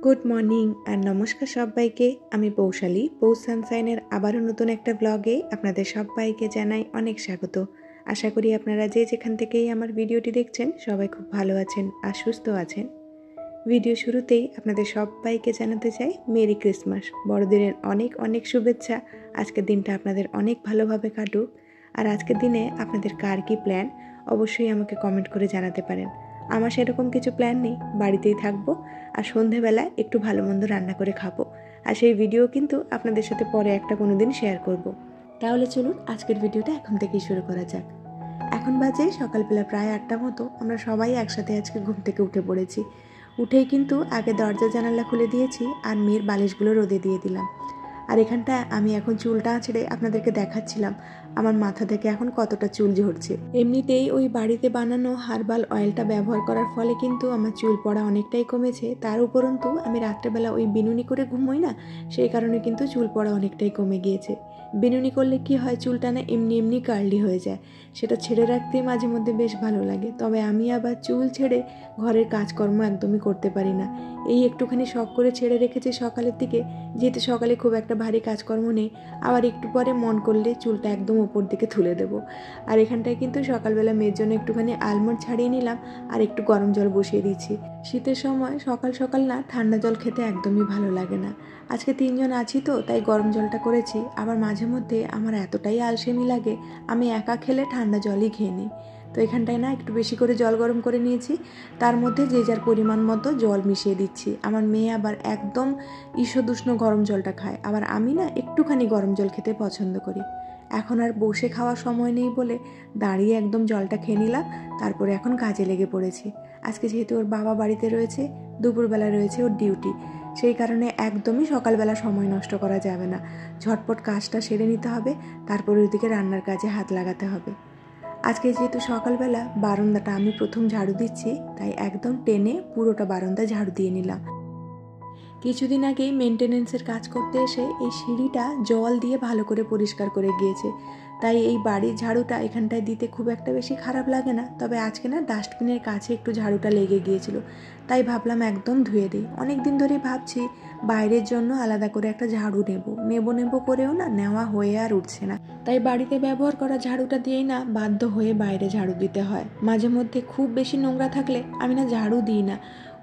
Good morning আর নমস্কার সবাইকে। আমি পৌশালী পৌষ সানশাইনের আবারও নতুন একটা ব্লগে আপনাদের সবাইকে জানাই অনেক স্বাগত। আশা করি আপনারা যে যেখান থেকেই আমার ভিডিওটি দেখছেন সবাই খুব ভালো আছেন আর সুস্থ আছেন। ভিডিও শুরুতেই আপনাদের সবাইকে জানাতে চাই মেরি ক্রিসমাস, বড়দিনের অনেক অনেক শুভেচ্ছা। আজকের দিনটা আপনাদের অনেক ভালোভাবে কাটুক। আর আজকের দিনে আপনাদের কার কী প্ল্যান অবশ্যই আমাকে কমেন্ট করে জানাতে পারেন। আমার সেরকম কিছু প্ল্যান নেই, বাড়িতেই থাকবো আর সন্ধেবেলায় একটু ভালো মন্দ রান্না করে খাবো। আর সেই ভিডিও কিন্তু আপনাদের সাথে পরে একটা কোনো দিন শেয়ার করব। তাহলে চলুন আজকের ভিডিওটা এখন থেকেই শুরু করা যাক। এখন বাজে সকালবেলা প্রায় 8টা মতো। আমরা সবাই একসাথে আজকে ঘুম থেকে উঠে পড়েছি। উঠেই কিন্তু আগে দরজা জানালা খুলে দিয়েছি আর মেয়ের বালিশগুলো রোদে দিয়ে দিলাম। আর এখানটায় আমি এখন চুলটা ছেড়ে আপনাদেরকে দেখাচ্ছিলাম আমার মাথা থেকে এখন কতটা চুল ঝরছে। এমনিতেই ওই বাড়িতে বানানো হার্বাল অয়েলটা ব্যবহার করার ফলে কিন্তু আমার চুল পড়া অনেকটাই কমেছে। তার উপরন্তু আমি রাত্রেবেলা ওই বিনুনি করে ঘুমোই না, সেই কারণে কিন্তু চুল পড়া অনেকটাই কমে গিয়েছে। বিনুনি করলে কি হয়, চুলটা না এমনি এমনি কার্লি হয়ে যায়, সেটা ছেড়ে রাখতেই মাঝে মধ্যে বেশ ভালো লাগে। তবে আমি আবার চুল ছেড়ে ঘরের কাজকর্ম একদমই করতে পারি না। এই একটুখানি শখ করে ছেড়ে রেখেছি সকালের দিকে, যেহেতু সকালে খুব একটা ভারী কাজকর্ম নেই। আবার একটু পরে মন করলে চুলটা একদম ওপর দিকে তুলে দেবো। আর এখানটায় কিন্তু সকালবেলা মেয়ের জন্য একটুখানি আলমন্ড ছাড়িয়ে নিলাম আর একটু গরম জল বসিয়ে দিচ্ছি। শীতের সময় সকাল সকাল না ঠান্ডা জল খেতে একদমই ভালো লাগে না। আজকে 3 জন আছি তো তাই গরম জলটা করেছি। আবার মাঝে মধ্যে আমার এতটাই আলসেমি লাগে, আমি একা খেলে ঠান্ডা জলই খেয়ে নিই। তো এখানটায় না একটু বেশি করে জল গরম করে নিয়েছি, তার মধ্যে যে যার পরিমাণ মতো জল মিশিয়ে দিচ্ছি। আমার মেয়ে আবার একদম ঈষদুষ্ণ গরম জলটা খায়, আবার আমি না একটুখানি গরম জল খেতে পছন্দ করি। এখন আর বসে খাওয়ার সময় নেই বলে দাঁড়িয়ে একদম জলটা খেয়ে নিলাম। তারপরে এখন কাজে লেগে পড়েছি। আজকে যেহেতু ওর বাবা বাড়িতে রয়েছে, দুপুরবেলা রয়েছে ওর ডিউটি, সেই কারণে একদমই সকালবেলা সময় নষ্ট করা যাবে না। ঝটপট কাজটা সেরে নিতে হবে, তারপরে ওইদিকে রান্নার কাজে হাত লাগাতে হবে। আজকে যেহেতু সকালবেলা বারান্দাটা আমি প্রথম ঝাড়ু দিচ্ছি, তাই একদম টেনে পুরোটা বারান্দা ঝাড়ু দিয়ে নিলাম। কিছুদিন আগেই মেনটেনেন্সের কাজ করতে এসে এই সিঁড়িটা জল দিয়ে ভালো করে পরিষ্কার করে গিয়েছে, তাই এই বাড়ির ঝাড়ুটা এখানটায় দিতে খুব একটা বেশি খারাপ লাগে না। তবে আজকে না ডাস্টবিনের কাছে একটু ঝাড়ুটা লেগে গিয়েছিল, তাই ভাবলাম একদম ধুয়ে দিই। অনেক দিন ধরেই ভাবছি বাইরের জন্য আলাদা করে একটা ঝাড়ু নেব করেও না নেওয়া হয়ে আর উঠছে না। তাই বাড়িতে ব্যবহার করা ঝাড়ুটা দিয়েই না বাধ্য হয়ে বাইরে ঝাড়ু দিতে হয়। মাঝে মধ্যে খুব বেশি নোংরা থাকলে আমি না ঝাড়ু দিই না,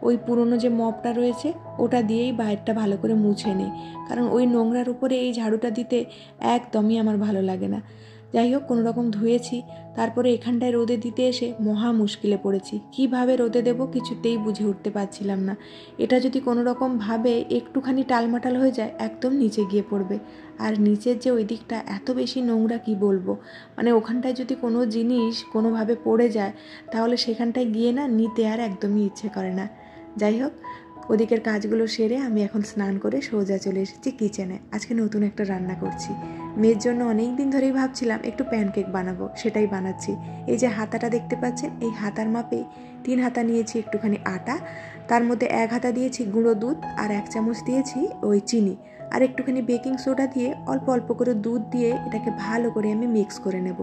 ওই পুরনো যে মপটা রয়েছে ওটা দিয়েই বাইরটা ভালো করে মুছে নিই, কারণ ওই নোংরার উপরে এই ঝাড়ুটা দিতে একদমই আমার ভালো লাগে না। যাই হোক, কোনো রকম ধুয়েছি। তারপরে এখানটায় রোদে দিতে এসে মহা মুশকিলে পড়েছি। কিভাবে রোদে দেব কিছুতেই বুঝে উঠতে পারছিলাম না। এটা যদি কোনো রকমভাবে একটুখানি টালমাটাল হয়ে যায় একদম নিচে গিয়ে পড়বে। আর নিচের যে ওই দিকটা এত বেশি নোংরা কি বলবো, মানে ওখানটায় যদি কোনো জিনিস কোনোভাবে পড়ে যায় তাহলে সেখানটায় গিয়ে না নিতে আর একদমই ইচ্ছে করে না। যাই হোক, ওদিকের কাজগুলো সেরে আমি এখন স্নান করে সোজা চলে এসেছি কিচেনে। আজকে নতুন একটা রান্না করছি। মেয়ের জন্য অনেক দিন ধরেই ভাবছিলাম একটু প্যানকেক বানাবো, সেটাই বানাচ্ছি। এই যে হাতাটা দেখতে পাচ্ছেন, এই হাতার মাপে 3 হাতা নিয়েছি একটুখানি আটা, তার মধ্যে 1 হাতা দিয়েছি গুঁড়ো দুধ আর 1 চামচ দিয়েছি ওই চিনি, আর একটুখানি বেকিং সোডা দিয়ে অল্প অল্প করে দুধ দিয়ে এটাকে ভালো করে আমি মিক্স করে নেব।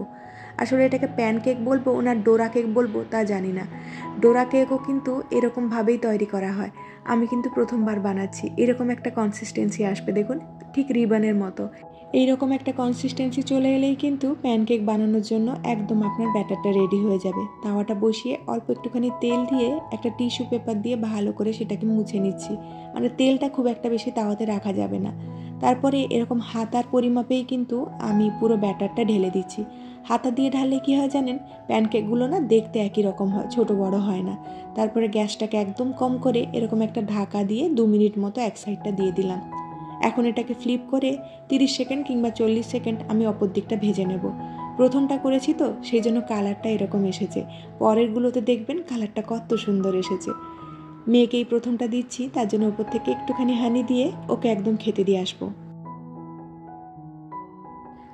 আসলে এটাকে প্যানকেক বলবো না ডোরা কেক বলবো তা জানি না। ডোরা কেকও কিন্তু এরকমভাবেই তৈরি করা হয়। আমি কিন্তু প্রথমবার বানাচ্ছি। এরকম একটা কনসিস্টেন্সি আসবে, দেখুন ঠিক রিবনের মতো। এইরকম একটা কনসিস্টেন্সি চলে এলেই কিন্তু প্যানকেক বানানোর জন্য একদম আপনার ব্যাটারটা রেডি হয়ে যাবে। তাওয়াটা বসিয়ে অল্প একটুখানি তেল দিয়ে একটা টিস্যু পেপার দিয়ে ভালো করে সেটাকে মুছে নিচ্ছি, মানে তেলটা খুব একটা বেশি তাওয়াতে রাখা যাবে না। তারপরে এরকম হাতার পরিমাপেই কিন্তু আমি পুরো ব্যাটারটা ঢেলে দিচ্ছি। হাতা দিয়ে ঢাললে কী হয় জানেন, প্যানকেকগুলো না দেখতে একই রকম হয়, ছোট বড় হয় না। তারপরে গ্যাসটাকে একদম কম করে এরকম একটা ঢাকা দিয়ে 2 মিনিট মতো এক সাইডটা দিয়ে দিলাম। এখন এটাকে ফ্লিপ করে 30 সেকেন্ড কিংবা 40 সেকেন্ড আমি অপর দিকটা ভেজে নেব। প্রথমটা করেছি তো সেই জন্য কালারটা এরকম এসেছে, পরেরগুলোতে দেখবেন কালারটা কত সুন্দর এসেছে। মেয়েকেই প্রথমটা দিচ্ছি, তার জন্য উপর থেকে একটুখানি হানি দিয়ে ওকে একদম খেতে দিয়ে আসবো।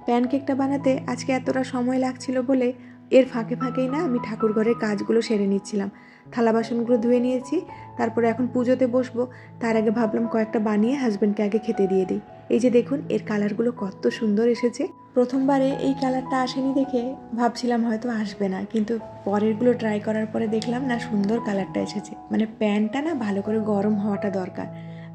প্যানকেকটা বানাতে আজকে এতটা সময় লাগছিল বলে এর ফাঁকে ফাঁকেই না আমি ঠাকুর ঘরের কাজগুলো সেরে নিচ্ছিলাম। থালা বাসনগুলো ধুয়ে নিয়েছি, তারপরে এখন পুজোতে বসবো। তার আগে ভাবলাম কয়েকটা বানিয়ে হাজব্যান্ডকে আগে খেতে দিয়ে দিই। এই যে দেখুন এর কালারগুলো কত সুন্দর এসেছে। প্রথমবারে এই কালারটা আসেনি দেখে ভাবছিলাম হয়তো আসবে না, কিন্তু পরেরগুলো ট্রাই করার পরে দেখলাম না সুন্দর কালারটা এসেছে। মানে প্যানটা না ভালো করে গরম হওয়াটা দরকার।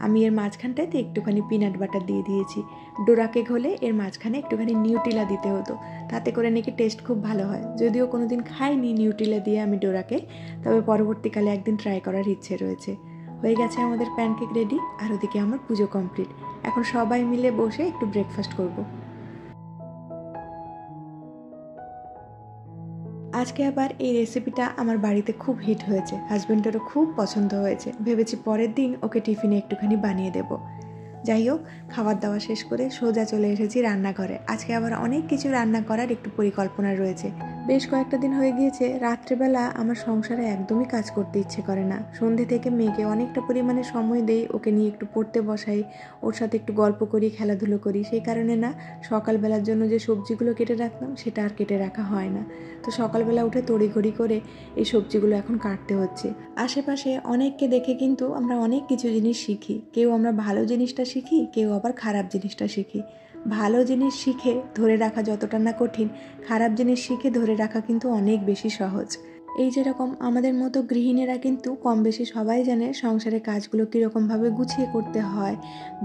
আমি এর মাঝখানটাতে একটুখানি পিনাট বাটার দিয়ে দিয়েছি। ডোরা কেক হলে এর মাঝখানে একটুখানি নিউট্রিলা দিতে হতো, তাতে করে নাকি টেস্ট খুব ভালো হয়। যদিও কোনো দিন খাইনি নিউট্রিলা দিয়ে আমি ডোরা কেক, তবে পরবর্তীকালে একদিন ট্রাই করার ইচ্ছে রয়েছে। হয়ে গেছে আমাদের প্যানকেক রেডি, আর ওদিকে আমার পুজো কমপ্লিট। এখন সবাই মিলে বসে একটু ব্রেকফাস্ট করব। আজকে আবার এই রেসিপিটা আমার বাড়িতে খুব হিট হয়েছে, হাজব্যান্ডেরও খুব পছন্দ হয়েছে। ভেবেছি পরের দিন ওকে টিফিনে একটুখানি বানিয়ে দেব। যাই হোক, খাবার দাওয়া শেষ করে সোজা চলে এসেছি রান্নাঘরে। আজকে আবার অনেক কিছু রান্না করার একটু পরিকল্পনা রয়েছে। বেশ কয়েকটা দিন হয়ে গিয়েছে রাত্রেবেলা আমার সংসারে একদমই কাজ করতে ইচ্ছে করে না। সন্ধ্যে থেকে মেয়েকে অনেকটা পরিমাণে সময় দেই, ওকে নিয়ে একটু পড়তে বসাই, ওর সাথে একটু গল্প করি, খেলাধুলো করি। সেই কারণে না সকালবেলার জন্য যে সবজিগুলো কেটে রাখতাম সেটা আর কেটে রাখা হয় না। তো সকালবেলা উঠে তড়িঘড়ি করে এই সবজিগুলো এখন কাটতে হচ্ছে। আশেপাশে অনেককে দেখে কিন্তু আমরা অনেক কিছু জিনিস শিখি। কেউ আমরা ভালো জিনিসটা শিখি, কেউ আবার খারাপ জিনিসটা শিখি। ভালো জিনিস শিখে ধরে রাখা যতটা না কঠিন, খারাপ জিনিস শিখে ধরে রাখা কিন্তু অনেক বেশি সহজ। এই যেরকম আমাদের মতো গৃহিণীরা কিন্তু কম বেশি সবাই জানে সংসারের কাজগুলো কীরকমভাবে গুছিয়ে করতে হয়,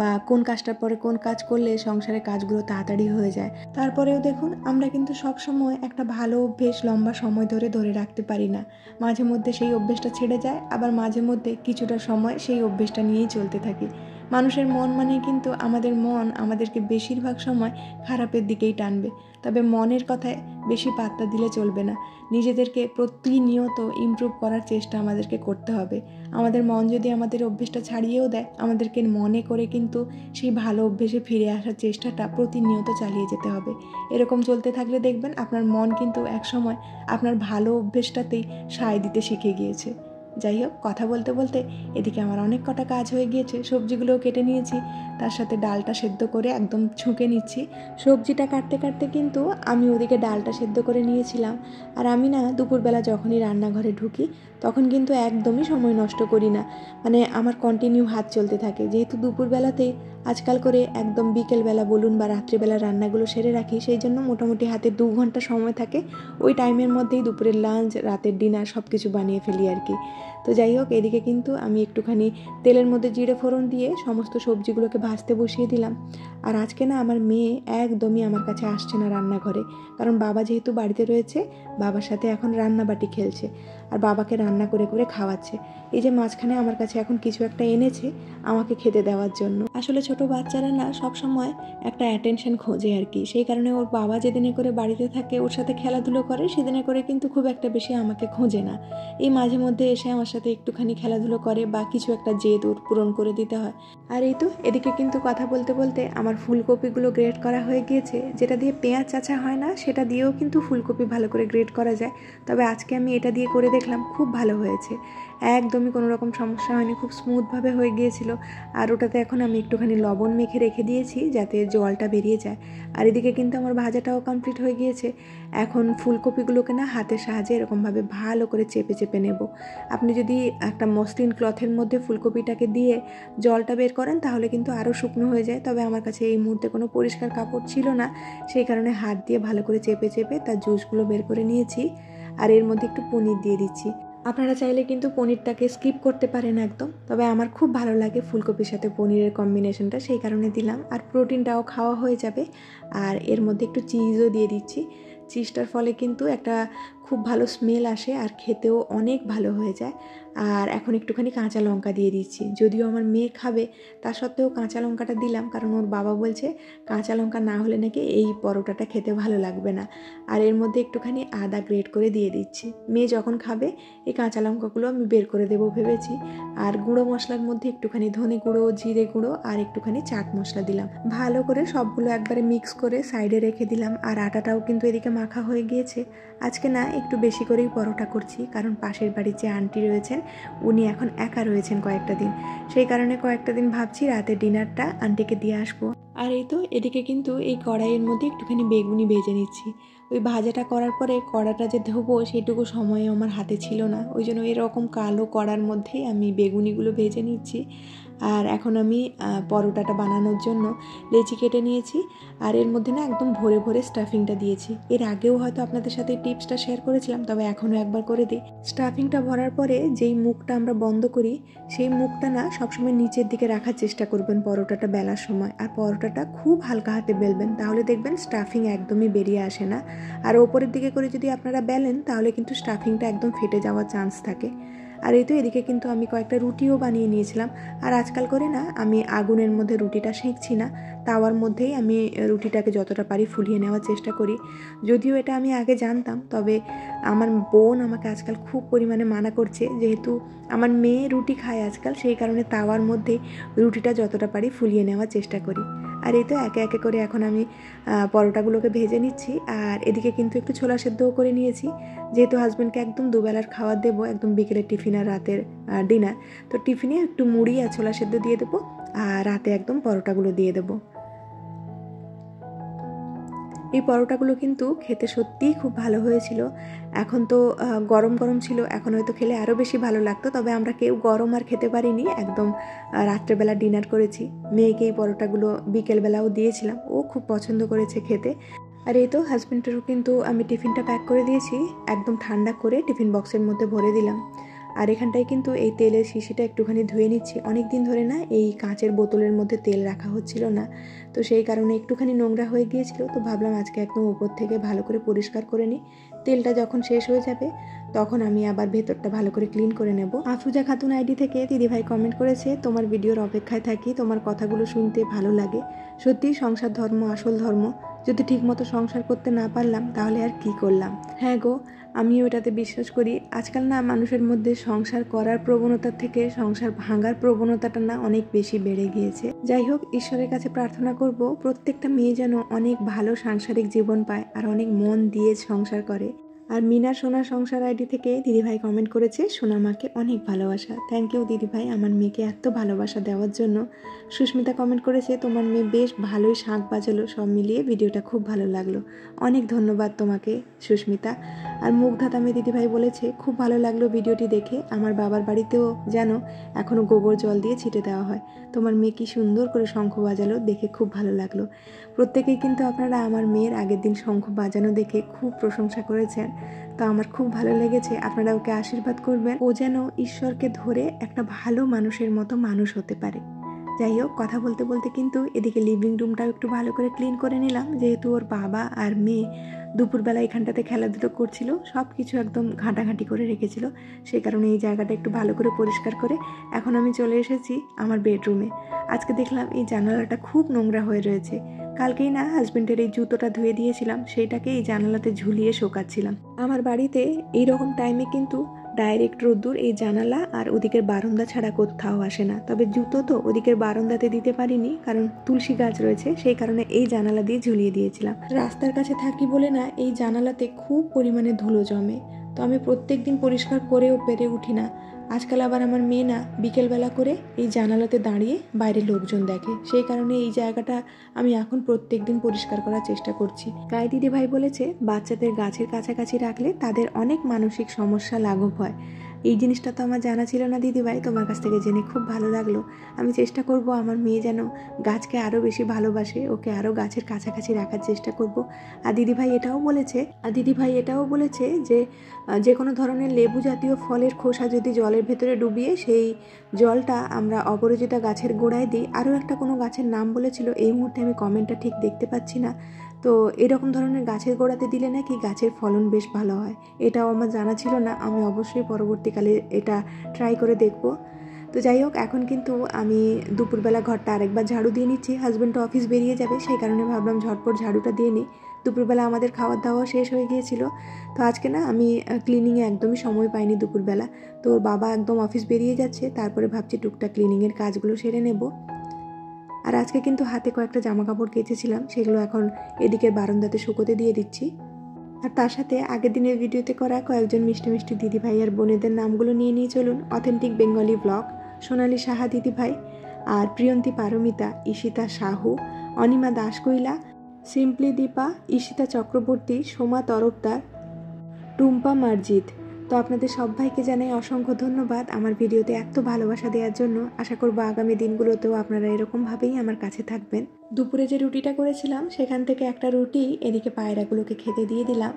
বা কোন কাজটার পরে কোন কাজ করলে সংসারের কাজগুলো তাড়াতাড়ি হয়ে যায়। তারপরেও দেখুন, আমরা কিন্তু সব সময় একটা ভালো অভ্যেস লম্বা সময় ধরে রাখতে পারি না। মাঝে মধ্যে সেই অভ্যেসটা ছেড়ে যায়, আবার মাঝে মধ্যে কিছুটা সময় সেই অভ্যেসটা নিয়েই চলতে থাকি। মানুষের মন মানেই কিন্তু আমাদের মন আমাদেরকে বেশিরভাগ সময় খারাপের দিকেই টানবে। তবে মনের কথায় বেশি পাত্তা দিলে চলবে না। নিজেদেরকে প্রতিনিয়ত ইমপ্রুভ করার চেষ্টা আমাদেরকে করতে হবে। আমাদের মন যদি আমাদের অভ্যেসটা ছাড়িয়েও দেয়, আমাদেরকে মনে করে কিন্তু সেই ভালো অভ্যেসে ফিরে আসার চেষ্টাটা প্রতিনিয়ত চালিয়ে যেতে হবে। এরকম চলতে থাকলে দেখবেন আপনার মন কিন্তু একসময় আপনার ভালো অভ্যেসটাতেই সায় দিতে শিখে গিয়েছে। যাই হোক, কথা বলতে বলতে এদিকে আমার অনেক কটা কাজ হয়ে গিয়েছে। সবজিগুলোও কেটে নিয়েছি, তার সাথে ডালটা সেদ্ধ করে একদম ছুঁকে নিচ্ছি। সবজিটা কাটতে কাটতে কিন্তু আমি ওদিকে ডালটা সেদ্ধ করে নিয়েছিলাম। আর আমি না দুপুরবেলা যখনই রান্নাঘরে ঢুকি তখন কিন্তু একদমই সময় নষ্ট করি না। মানে আমার কন্টিনিউ হাত চলতে থাকে, যেহেতু দুপুরবেলাতেই আজকাল করে একদম বিকেলবেলা বলুন বা রাত্রিবেলা রান্নাগুলো সেরে রাখি, সেই জন্য মোটামুটি হাতে 2 ঘন্টা সময় থাকে। ওই টাইমের মধ্যেই দুপুরের লাঞ্চ, রাতের ডিনার সব কিছু বানিয়ে ফেলি আর কি। তো যাই হোক, এদিকে কিন্তু আমি একটুখানি তেলের মধ্যে জিরে ফোড়ন দিয়ে সমস্ত সবজিগুলোকে ভাজতে বসিয়ে দিলাম। আর আজকে না আমার মেয়ে একদমই আমার কাছে আসছে না রান্নাঘরে, কারণ বাবা যেহেতু বাড়িতে রয়েছে, বাবার সাথে এখন রান্নাবাটি খেলছে আর বাবাকে রান্না করে করে খাওয়াচ্ছে। এই যে মাঝখানে আমার কাছে এখন কিছু একটা এনেছে আমাকে খেতে দেওয়ার জন্য। আসলে ছোট বাচ্চারা না সবসময় একটা অ্যাটেনশন খোঁজে আর কি। সেই কারণে ওর বাবা যেদিনে করে বাড়িতে থাকে, ওর সাথে খেলাধুলো করে, সেদিনে করে কিন্তু খুব একটা বেশি আমাকে খোঁজে না। এই মাঝে মধ্যে এসে আমার সাথে একটুখানি খেলাধুলো করে বা কিছু একটা জেদ ওর পূরণ করে দিতে হয়। আর এই তো এদিকে কিন্তু কথা বলতে বলতে আমার ফুলকপিগুলো গ্রেট করা হয়ে গিয়েছে। যেটা দিয়ে পেঁয়াজ চাচা হয় না, সেটা দিয়েও কিন্তু ফুলকপি ভালো করে গ্রেট করা যায়। তবে আজকে আমি এটা দিয়ে করে দেখলাম, খুব ভালো হয়েছে। একদমই কোনো রকম সমস্যা হয়নি, খুব স্মুথভাবে হয়ে গিয়েছিল। আর ওটাতে এখন আমি একটুখানি লবণ মেখে রেখে দিয়েছি যাতে জলটা বেরিয়ে যায়। আর এদিকে কিন্তু আমার ভাজাটাও কমপ্লিট হয়ে গিয়েছে। এখন ফুলকপিগুলোকে না হাতের সাহায্যে এরকমভাবে ভালো করে চেপে চেপে নেব। আপনি যদি একটা মসলিন ক্লথের মধ্যে ফুলকপিটাকে দিয়ে জলটা বের করেন তাহলে কিন্তু আরও শুকনো হয়ে যায়। তবে আমার কাছে এই মুহূর্তে কোনো পরিষ্কার কাপড় ছিল না, সেই কারণে হাত দিয়ে ভালো করে চেপে চেপে তার জুসগুলো বের করে নিয়েছি। আর এর মধ্যে একটু পনির দিয়ে দিচ্ছি। আপনারা চাইলে কিন্তু পনিরটাকে স্কিপ করতে পারেন একদম, তবে আমার খুব ভালো লাগে ফুলকপির সাথে পনিরের কম্বিনেশনটা, সেই কারণে দিলাম। আর প্রোটিনটাও খাওয়া হয়ে যাবে। আর এর মধ্যে একটু চিজও দিয়ে দিচ্ছি। চিজটার ফলে কিন্তু একটা খুব ভালো স্মেল আসে আর খেতেও অনেক ভালো হয়ে যায়। আর এখন একটুখানি কাঁচা লঙ্কা দিয়ে দিচ্ছি। যদিও আমার মেয়ে খাবে, তা সত্ত্বেও কাঁচা লঙ্কাটা দিলাম, কারণ ওর বাবা বলছে কাঁচা লঙ্কা না হলে নাকি এই পরোটাটা খেতে ভালো লাগবে না। আর এর মধ্যে একটুখানি আদা গ্রেট করে দিয়ে দিচ্ছি। মেয়ে যখন খাবে এই কাঁচা লঙ্কাগুলো আমি বের করে দেবো ভেবেছি। আর গুঁড়ো মশলার মধ্যে একটুখানি ধনে গুঁড়ো, জিরে গুঁড়ো আর একটুখানি চাট মশলা দিলাম। ভালো করে সবগুলো একবারে মিক্স করে সাইডে রেখে দিলাম। আর আটাটাও কিন্তু এদিকে মাখা হয়ে গিয়েছে। আজকে না একটু বেশি করেই পরোটা করছি, কারণ পাশের বাড়ির যে আন্টি রয়েছেন উনি এখন একা রয়েছেন কয়েকটা দিন। সেই কারণে কয়েকটা দিন ভাবছি রাতের ডিনারটা আন্টিকে দিয়ে আসবো। আর এই তো এদিকে কিন্তু এই কড়াইয়ের মধ্যে একটুখানি বেগুনি ভেজে নিচ্ছি। ওই ভাজাটা করার পরে কড়াটা যে ধোবো সেইটুকু সময় আমার হাতে ছিল না, ওই জন্য এরকম কালো কড়ার মধ্যেই আমি বেগুনিগুলো ভেজে নিচ্ছি। আর এখন আমি পরোটাটা বানানোর জন্য লেচি কেটে নিয়েছি, আর এর মধ্যে না একদম ভরে ভরে স্টাফিংটা দিয়েছি। এর আগেও হয়তো আপনাদের সাথে টিপসটা শেয়ার করেছিলাম, তবে এখনও একবার করে দিই। স্টাফিংটা ভরার পরে যেই মুখটা আমরা বন্ধ করি, সেই মুখটা না সবসময় নিচের দিকে রাখার চেষ্টা করবেন পরোটাটা বেলার সময়। আর পরোটাটা খুব হালকা হাতে বেলবেন, তাহলে দেখবেন স্টাফিং একদমই বেরিয়ে আসে না। আর ওপরের দিকে করে যদি আপনারা বেলেন তাহলে কিন্তু স্টাফিংটা একদম ফেটে যাওয়ার চান্স থাকে। আর এই তো এদিকে কিন্তু আমি কয়েকটা রুটিও বানিয়ে নিয়েছিলাম। আর আজকাল করে না আমি আগুনের মধ্যে রুটিটা সেঁকছি না, তাওয়ার মধ্যেই আমি রুটিটাকে যতটা পারি ফুলিয়ে নেওয়ার চেষ্টা করি। যদিও এটা আমি আগে জানতাম, তবে আমার বোন আমাকে আজকাল খুব পরিমাণে মানা করছে, যেহেতু আমার মেয়ে রুটি খায় আজকাল, সেই কারণে তাওয়ার মধ্যেই রুটিটা যতটা পারি ফুলিয়ে নেওয়ার চেষ্টা করি। আর এই তো একে একে করে এখন আমি পরোটাগুলোকে ভেজে নিচ্ছি। আর এদিকে কিন্তু একটু ছোলা সেদ্ধও করে নিয়েছি, যেহেতু হাজব্যান্ডকে একদম দুবেলার খাবার দেবো, একদম বিকেলের টিফিন আর রাতের ডিনার। তো টিফিনে একটু মুড়ি আর ছোলা সেদ্ধ দিয়ে দেবো, আর রাতে একদম পরোটাগুলো দিয়ে দেবো। এই পরোটাগুলো কিন্তু খেতে সত্যিই খুব ভালো হয়েছিল। এখন তো গরম গরম ছিল, এখন হয়তো খেলে আরও বেশি ভালো লাগতো, তবে আমরা কেউ গরম আর খেতে পারিনি, একদম রাত্রেবেলা ডিনার করেছি। মেয়েকে এই পরোটাগুলো বিকেলবেলাও দিয়েছিলাম, ও খুব পছন্দ করেছে খেতে। আর এই তো হাজব্যান্ডেরও কিন্তু আমি টিফিনটা প্যাক করে দিয়েছি, একদম ঠান্ডা করে টিফিন বক্সের মধ্যে ভরে দিলাম। আর এখানটায় কিন্তু এই তেলের শিশিটা একটুখানি ধুয়ে নিচ্ছি। অনেক দিন ধরে না এই কাঁচের বোতলের মধ্যে তেল রাখা হচ্ছিল না, তো সেই কারণে একটুখানি নোংরা হয়ে গিয়েছিল। তো ভাবলাম আজকে একদম উপর থেকে ভালো করে পরিষ্কার করে নিই। তেলটা যখন শেষ হয়ে যাবে তখন আমি আবার ভেতরটা ভালো করে ক্লিন করে নেব। আফরোজা খাতুন আইডি থেকে দিদিভাই কমেন্ট করেছে, তোমার ভিডিওর অপেক্ষায় থাকি, তোমার কথাগুলো শুনতে ভালো লাগে। সত্যিই সংসার ধর্ম আসল ধর্ম, যদি ঠিকমতো সংসার করতে না পারলাম তাহলে আর কি করলাম। হ্যাঁ গো, আমিও এটাতে বিশ্বাস করি। আজকাল না মানুষের মধ্যে সংসার করার প্রবণতার থেকে সংসার ভাঙার প্রবণতাটা না অনেক বেশি বেড়ে গিয়েছে। যাই হোক, ঈশ্বরের কাছে প্রার্থনা করব প্রত্যেকটা মেয়ে যেন অনেক ভালো সাংসারিক জীবন পায় আর অনেক মন দিয়ে সংসার করে। আর মিনা সোনা সংসার আইডি থেকে দিদিভাই কমেন্ট করেছে, সোনামাকে অনেক ভালোবাসা। থ্যাংক ইউ দিদিভাই আমার মেয়েকে এত ভালোবাসা দেওয়ার জন্য। সুস্মিতা কমেন্ট করেছে, তোমার মেয়ে বেশ ভালোই শাঁখ বাজালো, সব মিলিয়ে ভিডিওটা খুব ভালো লাগলো। অনেক ধন্যবাদ তোমাকে সুস্মিতা। আর মুগ্ধা তামে দিদিভাই বলেছে, খুব ভালো লাগলো ভিডিওটি দেখে, আমার বাবার বাড়িতেও যেন এখনও গোবর জল দিয়ে ছিটে দেওয়া হয়। তোমার মেয়ে কি সুন্দর করে শঙ্খ বাজালো, দেখে খুব ভালো লাগলো। প্রত্যেকেই কিন্তু আপনারা আমার মেয়ের আগের দিন শঙ্খ বাজানো দেখে খুব প্রশংসা করেছেন, তো আমার খুব ভালো লেগেছে। আপনারা ওকে আশীর্বাদ করবেন, ও যেন ঈশ্বরকে ধরে একটা ভালো মানুষের মতো মানুষ হতে পারে। যাই হোক, কথা বলতে বলতে কিন্তু এদিকে লিভিং রুমটাও একটু ভালো করে ক্লিন করে নিলাম, যেহেতু ওর বাবা আর মেয়ে দুপুরবেলা এখানটাতে খেলাধুলো করছিল, সব কিছু একদম ঘাঁটাঘাঁটি করে রেখেছিল, সেই কারণে এই জায়গাটা একটু ভালো করে পরিষ্কার করে এখন আমি চলে এসেছি আমার বেডরুমে। আজকে দেখলাম এই জানালাটা খুব নোংরা হয়ে রয়েছে। কালকেই না হাজবেন্ডের এই জুতোটা ধুয়ে দিয়েছিলাম, সেইটাকে এই জানালাতে ঝুলিয়ে শোকাচ্ছিলাম। আমার বাড়িতে এইরকম টাইমে কিন্তু ডাইরেক্ট রোদ্দুর এই জানালা আর ওদিকের বারান্দা ছাড়া কোথাও আসে না। তবে জুতো তো ওদিকের বারান্দাতে দিতে পারিনি, কারণ তুলসী গাছ রয়েছে, সেই কারণে এই জানালা দিয়ে ঝুলিয়ে দিয়েছিলাম। রাস্তার কাছে থাকি বলে না এই জানালাতে খুব পরিমাণে ধুলো জমে, তো আমি প্রত্যেক দিন পরিষ্কার করেও পেরে উঠি না। আজকাল আবার আমার মেয়ে না বিকেলবেলা করে এই জানালাতে দাঁড়িয়ে বাইরে লোকজন দেখে, সেই কারণে এই জায়গাটা আমি এখন প্রত্যেক দিন পরিষ্কার করার চেষ্টা করছি। গায়ে দিদি ভাই বলেছে, বাচ্চাদের গাছের কাছাকাছি রাখলে তাদের অনেক মানসিক সমস্যা লাঘব হয়। এই জিনিসটা তো আমার জানা ছিল না দিদিভাই, তোমার কাছ থেকে জেনে খুব ভালো লাগলো। আমি চেষ্টা করব আমার মেয়ে যেন গাছকে আরও বেশি ভালোবাসে, ওকে আরও গাছের কাছাকাছি রাখার চেষ্টা করব। আর দিদিভাই এটাও বলেছে যে কোনো ধরনের লেবু জাতীয় ফলের খোসা যদি জলের ভেতরে ডুবিয়ে সেই জলটা আমরা অপরাজিতা গাছের গোড়ায় দিই। আরও একটা কোনো গাছের নাম বলেছিল, এই মুহূর্তে আমি কমেন্টটা ঠিক দেখতে পাচ্ছি না। তো এরকম ধরনের গাছের গোড়াতে দিলে নাকি গাছের ফলন বেশ ভালো হয়, এটাও আমার জানা ছিল না। আমি অবশ্যই পরবর্তীকালে এটা ট্রাই করে দেখব। তো যাই হোক, এখন কিন্তু আমি দুপুরবেলা ঘরটা আরেকবার ঝাড়ু দিয়ে নিচ্ছি। হাজব্যান্ড তো অফিস বেরিয়ে যাবে, সেই কারণে ভাবলাম ঝটপট ঝাড়ুটা দিয়ে নিই। দুপুরবেলা আমাদের খাওয়ার দাওয়া শেষ হয়ে গিয়েছিল, তো আজকে না আমি ক্লিনিংয়ে একদমই সময় পাইনি দুপুরবেলা। তো ওর বাবা একদম অফিস বেরিয়ে যাচ্ছে, তারপরে ভাবছি টুকটাক ক্লিনিংয়ের কাজগুলো সেরে নেব। আর আজকে কিন্তু হাতে কয়েকটা জামা কাপড় কেচেছিলাম, সেগুলো এখন এদিকের বারান্দাতে শুকোতে দিয়ে দিচ্ছি। আর তার সাথে আগের দিনের ভিডিওতে করা কয়েকজন মিষ্টি মিষ্টি দিদিভাই আর বোনেদের নামগুলো নিয়ে চলুন। অথেন্টিক বেঙ্গলি ব্লগ, সোনালী সাহা দিদিভাই, আর প্রিয়ন্তী পারমিতা, ঈশিতা সাহু, অনিমা দাসকইলা, সিম্পলি দীপা, ঈশিতা চক্রবর্তী, সোমা তরফদার, টুম্পা মার্জিত, তো আপনাদের সবাইকে জানাই অসংখ্য ধন্যবাদ আমার ভিডিওতে এত ভালোবাসা দেওয়ার জন্য। আশা করব আগামী দিনগুলোতেও আপনারা এরকমভাবেই আমার কাছে থাকবেন। দুপুরে যে রুটিটা করেছিলাম সেখান থেকে একটা রুটি এদিকে পায়রাগুলোকে খেতে দিয়ে দিলাম।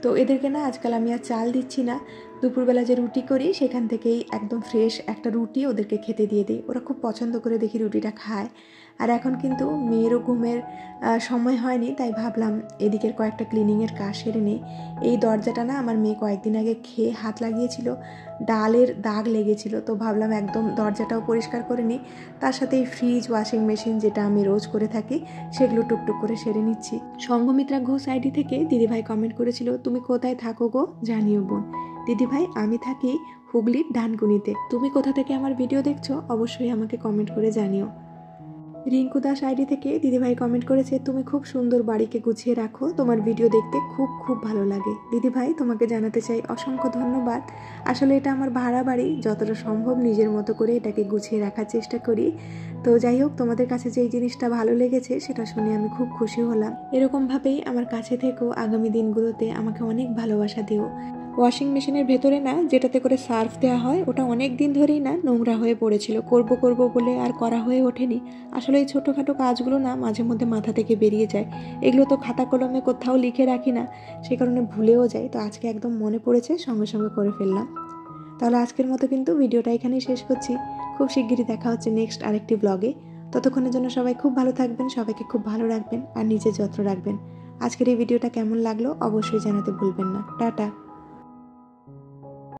তো এদেরকে না আজকাল আমি আর চাল দিচ্ছি না, দুপুরবেলা যে রুটি করি সেখান থেকেই একদম ফ্রেশ একটা রুটি ওদেরকে খেতে দিয়ে দিই। ওরা খুব পছন্দ করে দেখি রুটিটা খায়। আর এখন কিন্তু মেয়েরও ঘুমের সময় হয়নি, তাই ভাবলাম এদিকের কয়েকটা ক্লিনিংয়ের কাজ সেরে নেই। এই দরজাটা না আমার মেয়ে কয়েকদিন আগে খেয়ে হাত লাগিয়েছিল, ডালের দাগ লেগেছিল, তো ভাবলাম একদম দরজাটাও পরিষ্কার করে নিই। তার সাথে এই ফ্রিজ, ওয়াশিং মেশিন যেটা আমি রোজ করে থাকি সেগুলো টুকটুক করে সেরে নিচ্ছি। সঙ্গমিত্রা ঘোষ আইডি থেকে দিদিভাই কমেন্ট করেছিল, তুমি কোথায় থাকো গো জানিও বোন। দিদিভাই আমি থাকি হুগলির ডানকুনিতে। তুমি কোথা থেকে আমার ভিডিও দেখছো অবশ্যই আমাকে কমেন্ট করে জানিও। রিঙ্কু দাস আইডি থেকে দিদিভাই কমেন্ট করেছে, তুমি খুব সুন্দর বাড়িকে গুছিয়ে রাখো, তোমার ভিডিও দেখতে খুব খুব ভালো লাগে। দিদিভাই তোমাকে জানাতে চাই অসংখ্য ধন্যবাদ। আসলে এটা আমার ভাড়া বাড়ি, যতটা সম্ভব নিজের মতো করে এটাকে গুছিয়ে রাখার চেষ্টা করি। তো যাই হোক, তোমাদের কাছে যেই জিনিসটা ভালো লেগেছে সেটা শুনে আমি খুব খুশি হলাম। এরকমভাবেই আমার কাছে থেকেও আগামী দিনগুলোতে আমাকে অনেক ভালোবাসা দিও। ওয়াশিং মেশিনের ভেতরে না যেটাতে করে সার্ফ দেওয়া হয় ওটা অনেক দিন ধরেই না নোংরা হয়ে পড়েছিল, করব বলে আর করা হয়ে ওঠেনি। আসলে এই ছোটোখাটো কাজগুলো না মাঝে মধ্যে মাথা থেকে বেরিয়ে যায়। এগুলো তো খাতা কলমে কোথাও লিখে রাখি না, সে কারণে ভুলেও যাই। তো আজকে একদম মনে পড়েছে, সঙ্গে সঙ্গে করে ফেললাম। তাহলে আজকের মতো কিন্তু ভিডিওটা এখানেই শেষ করছি। খুব শিগগিরই দেখা হচ্ছে নেক্সট আরেকটি ব্লগে। ততক্ষণের জন্য সবাই খুব ভালো থাকবেন, সবাইকে খুব ভালো রাখবেন আর নিজের যত্ন রাখবেন। আজকের এই ভিডিওটা কেমন লাগলো অবশ্যই জানাতে ভুলবেন না। টাটা।